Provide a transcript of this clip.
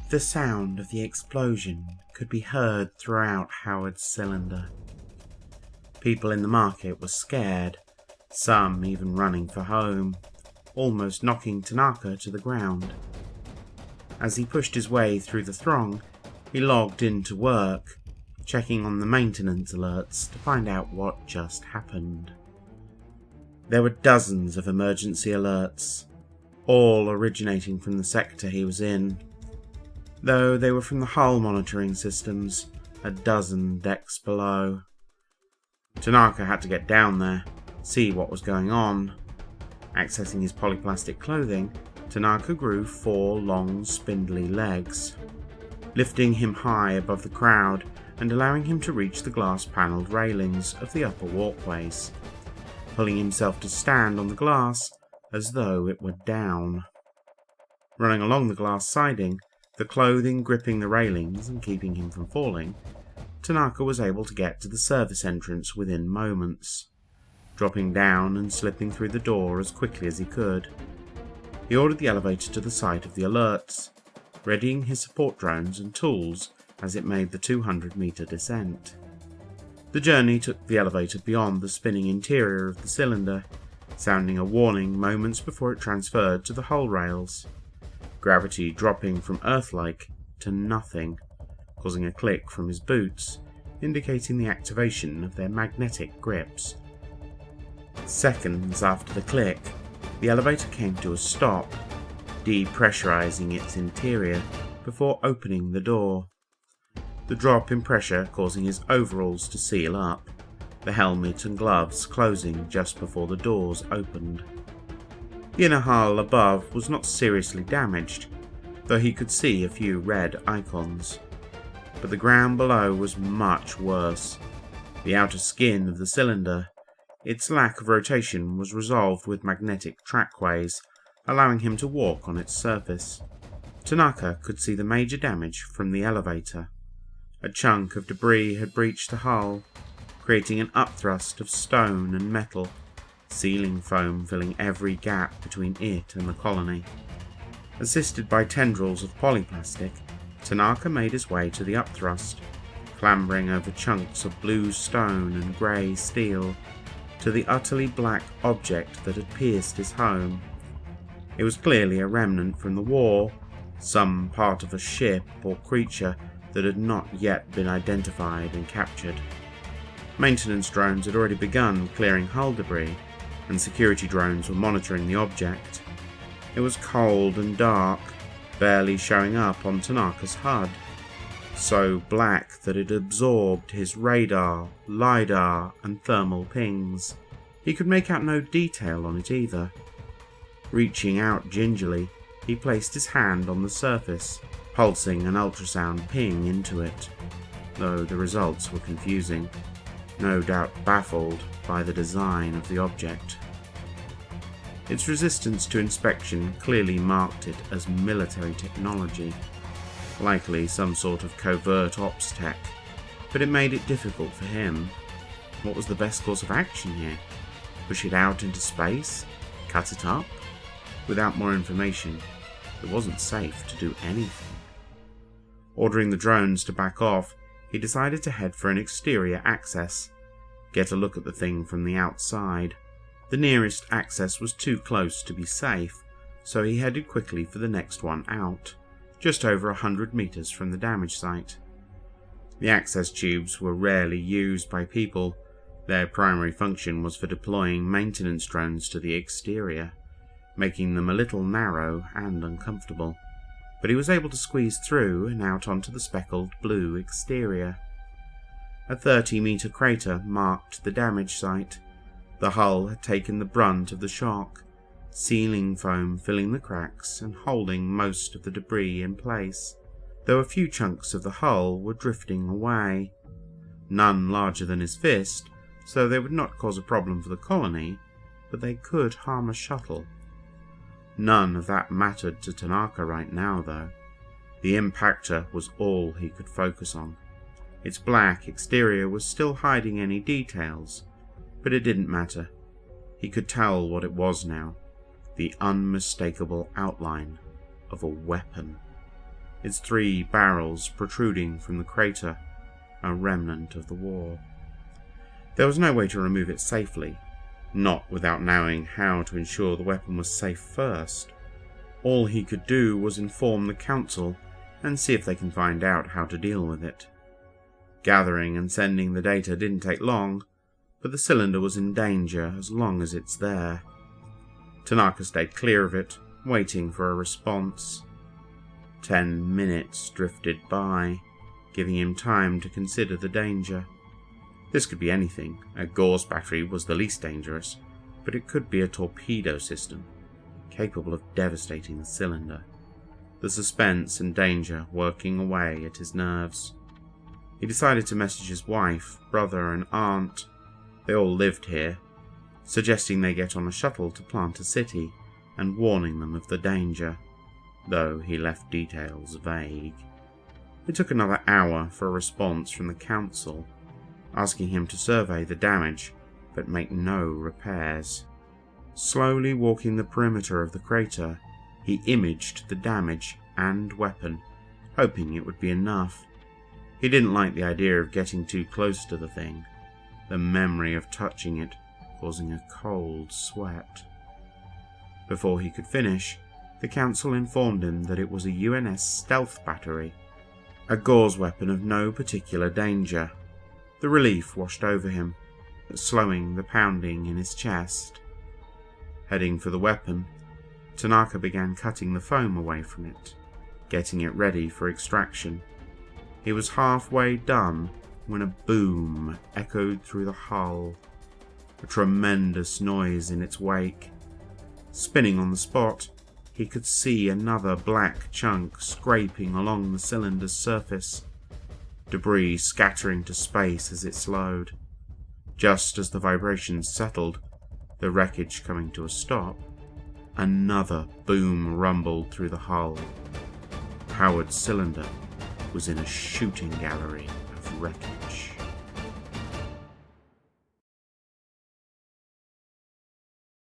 The sound of the explosion could be heard throughout Howard's cylinder. People in the market were scared, some even running for home, almost knocking Tanaka to the ground. As he pushed his way through the throng, he logged into work, checking on the maintenance alerts to find out what just happened. There were dozens of emergency alerts, all originating from the sector he was in, though they were from the hull monitoring systems a dozen decks below. Tanaka had to get down there, see what was going on. Accessing his polyplastic clothing, Tanaka grew 4 long, spindly legs, lifting him high above the crowd and allowing him to reach the glass-panelled railings of the upper walkways, pulling himself to stand on the glass as though it were down. Running along the glass siding, the clothing gripping the railings and keeping him from falling, Tanaka was able to get to the service entrance within moments, dropping down and slipping through the door as quickly as he could. He ordered the elevator to the site of the alerts, readying his support drones and tools as it made the 200-meter descent. The journey took the elevator beyond the spinning interior of the cylinder, sounding a warning moments before it transferred to the hull rails, gravity dropping from Earth-like to nothing, causing a click from his boots, indicating the activation of their magnetic grips. Seconds after the click, the elevator came to a stop, depressurizing its interior before opening the door. The drop in pressure causing his overalls to seal up, the helmet and gloves closing just before the doors opened. The inner hull above was not seriously damaged, though he could see a few red icons. But the ground below was much worse. The outer skin of the cylinder, its lack of rotation was resolved with magnetic trackways, allowing him to walk on its surface. Tanaka could see the major damage from the elevator. A chunk of debris had breached the hull, creating an upthrust of stone and metal, ceiling foam filling every gap between it and the colony. Assisted by tendrils of polyplastic, Tanaka made his way to the upthrust, clambering over chunks of blue stone and grey steel, to the utterly black object that had pierced his home. It was clearly a remnant from the war, some part of a ship or creature that had not yet been identified and captured. Maintenance drones had already begun clearing hull debris, and security drones were monitoring the object. It was cold and dark, barely showing up on Tanaka's HUD, so black that it absorbed his radar, lidar, and thermal pings. He could make out no detail on it either. Reaching out gingerly, he placed his hand on the surface, pulsing an ultrasound ping into it, though the results were confusing, no doubt baffled by the design of the object. Its resistance to inspection clearly marked it as military technology, likely some sort of covert ops tech, but it made it difficult for him. What was the best course of action here? Push it out into space? Cut it up? Without more information, it wasn't safe to do anything. Ordering the drones to back off, he decided to head for an exterior access, get a look at the thing from the outside. The nearest access was too close to be safe, so he headed quickly for the next one out, just over 100 meters from the damage site. The access tubes were rarely used by people. Their primary function was for deploying maintenance drones to the exterior, making them a little narrow and uncomfortable. But he was able to squeeze through and out onto the speckled blue exterior. A 30-meter crater marked the damage site. The hull had taken the brunt of the shock, ceiling foam filling the cracks and holding most of the debris in place, though a few chunks of the hull were drifting away. None larger than his fist, so they would not cause a problem for the colony, but they could harm a shuttle. None of that mattered to Tanaka right now, though. The impactor was all he could focus on. Its black exterior was still hiding any details, but it didn't matter. He could tell what it was now, the unmistakable outline of a weapon. its 3 barrels protruding from the crater, a remnant of the war. There was no way to remove it safely, not without knowing how to ensure the weapon was safe first. All he could do was inform the council and see if they can find out how to deal with it. Gathering and sending the data didn't take long, but the cylinder was in danger as long as it's there. Tanaka stayed clear of it, waiting for a response. 10 minutes drifted by, giving him time to consider the danger. This could be anything. A gauze battery was the least dangerous, but it could be a torpedo system, capable of devastating the cylinder. The suspense and danger working away at his nerves. He decided to message his wife, brother, and aunt. They all lived here, suggesting they get on a shuttle to Planter City and warning them of the danger, though he left details vague. It took another hour for a response from the council, asking him to survey the damage but make no repairs. Slowly walking the perimeter of the crater, he imaged the damage and weapon, hoping it would be enough. He didn't like the idea of getting too close to the thing, the memory of touching it causing a cold sweat. Before he could finish, the council informed him that it was a UNS stealth battery, a gauze weapon of no particular danger. The relief washed over him, slowing the pounding in his chest. Heading for the weapon, Tanaka began cutting the foam away from it, getting it ready for extraction. He was halfway done when a boom echoed through the hull, a tremendous noise in its wake. Spinning on the spot, he could see another black chunk scraping along the cylinder's surface, debris scattering to space as it slowed. Just as the vibrations settled, the wreckage coming to a stop, another boom rumbled through the hull. Howard's cylinder was in a shooting gallery of wreckage.